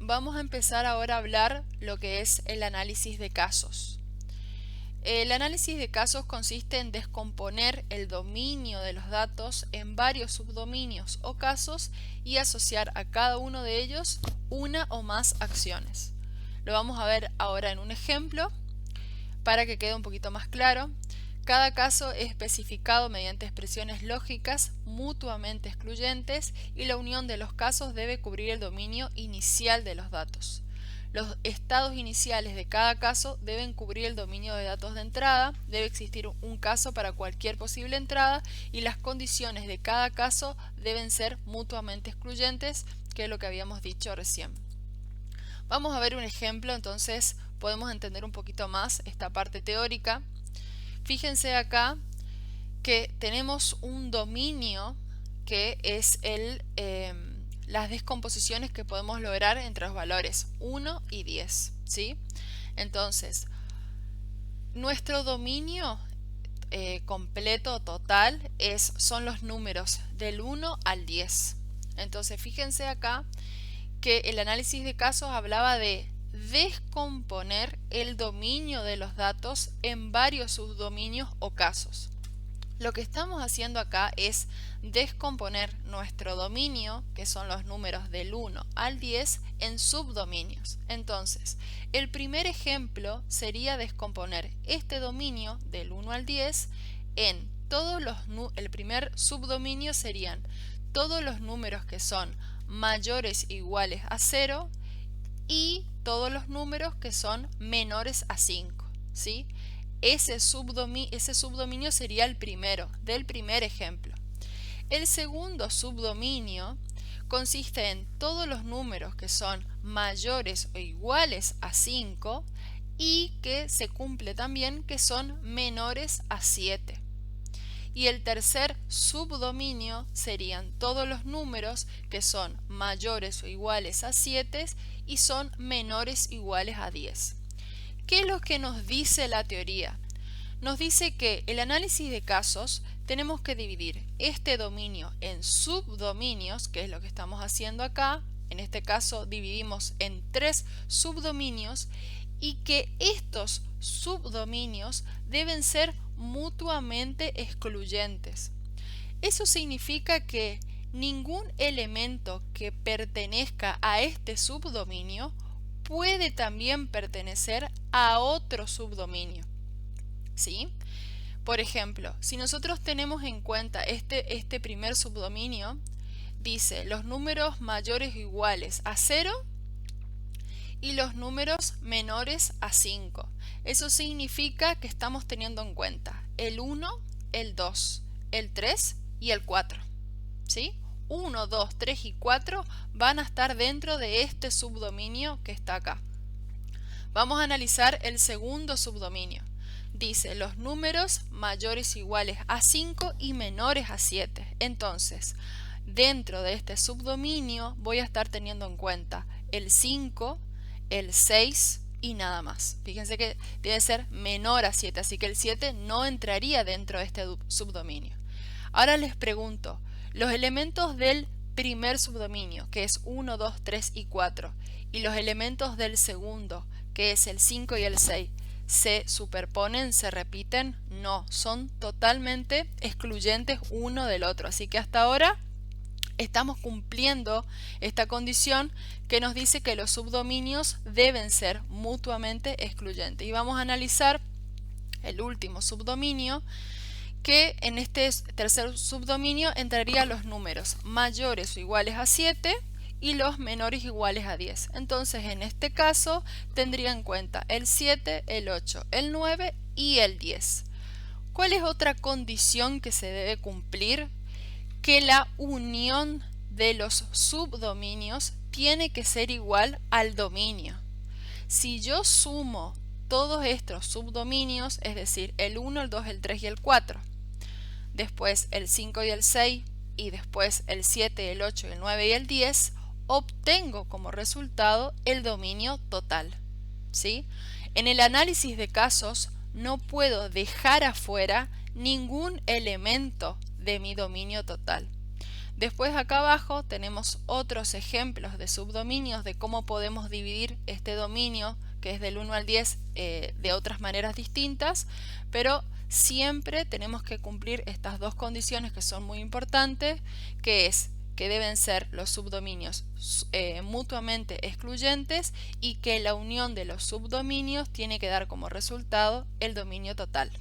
vamos a empezar ahora a hablar lo que es el análisis de casos. El análisis de casos consiste en descomponer el dominio de los datos en varios subdominios o casos y asociar a cada uno de ellos una o más acciones. Lo vamos a ver ahora en un ejemplo para que quede un poquito más claro. Cada caso es especificado mediante expresiones lógicas mutuamente excluyentes y la unión de los casos debe cubrir el dominio inicial de los datos. Los estados iniciales de cada caso deben cubrir el dominio de datos de entrada, debe existir un caso para cualquier posible entrada y las condiciones de cada caso deben ser mutuamente excluyentes, que es lo que habíamos dicho recién. Vamos a ver un ejemplo, entonces podemos entender un poquito más esta parte teórica. Fíjense acá que tenemos un dominio que es las descomposiciones que podemos lograr entre los valores 1 y 10, ¿sí? Entonces, nuestro dominio completo, total, son los números del 1 al 10. Entonces, fíjense acá que el análisis de casos hablaba de descomponer el dominio de los datos en varios subdominios o casos. Lo que estamos haciendo acá es descomponer nuestro dominio, que son los números del 1 al 10, en subdominios. Entonces, el primer ejemplo sería descomponer este dominio del 1 al 10 en el primer subdominio serían todos los números que son mayores o iguales a 0 y todos los números que son menores a 5, ¿sí? Ese subdominio sería el primero, del primer ejemplo. El segundo subdominio consiste en todos los números que son mayores o iguales a 5 y que se cumple también que son menores a 7. Y el tercer subdominio serían todos los números que son mayores o iguales a 7 y son menores o iguales a 10. ¿Qué es lo que nos dice la teoría? Nos dice que el análisis de casos tenemos que dividir este dominio en subdominios, que es lo que estamos haciendo acá. En este caso dividimos en 3 subdominios y que estos subdominios deben ser mutuamente excluyentes. Eso significa que ningún elemento que pertenezca a este subdominio puede también pertenecer a otro subdominio, ¿sí? Por ejemplo, si nosotros tenemos en cuenta este primer subdominio, dice los números mayores o iguales a 0 y los números menores a 5. Eso significa que estamos teniendo en cuenta el 1, el 2, el 3 y el 4, ¿sí? 1, 2, 3 y 4 van a estar dentro de este subdominio que está acá. Vamos a analizar el segundo subdominio. Dice los números mayores o iguales a 5 y menores a 7. Entonces, dentro de este subdominio voy a estar teniendo en cuenta el 5, el 6 y nada más. Fíjense que debe ser menor a 7, así que el 7 no entraría dentro de este subdominio. Ahora les pregunto, los elementos del primer subdominio, que es 1, 2, 3 y 4, y los elementos del segundo, que es el 5 y el 6, ¿se superponen, se repiten? No, son totalmente excluyentes uno del otro. Así que hasta ahora estamos cumpliendo esta condición que nos dice que los subdominios deben ser mutuamente excluyentes. Y vamos a analizar el último subdominio, que en este tercer subdominio entrarían los números mayores o iguales a 7 y los menores iguales a 10. Entonces, en este caso, tendría en cuenta el 7, el 8, el 9 y el 10. ¿Cuál es otra condición que se debe cumplir? Que la unión de los subdominios tiene que ser igual al dominio. Si yo sumo todos estos subdominios, es decir, el 1, el 2, el 3 y el 4, después el 5 y el 6, y después el 7, el 8, el 9 y el 10, obtengo como resultado el dominio total, ¿sí? En el análisis de casos no puedo dejar afuera ningún elemento de mi dominio total. Después acá abajo tenemos otros ejemplos de subdominios de cómo podemos dividir este dominio que es del 1 al 10 de otras maneras distintas, pero siempre tenemos que cumplir estas dos condiciones que son muy importantes, que es que deben ser los subdominios mutuamente excluyentes y que la unión de los subdominios tiene que dar como resultado el dominio total.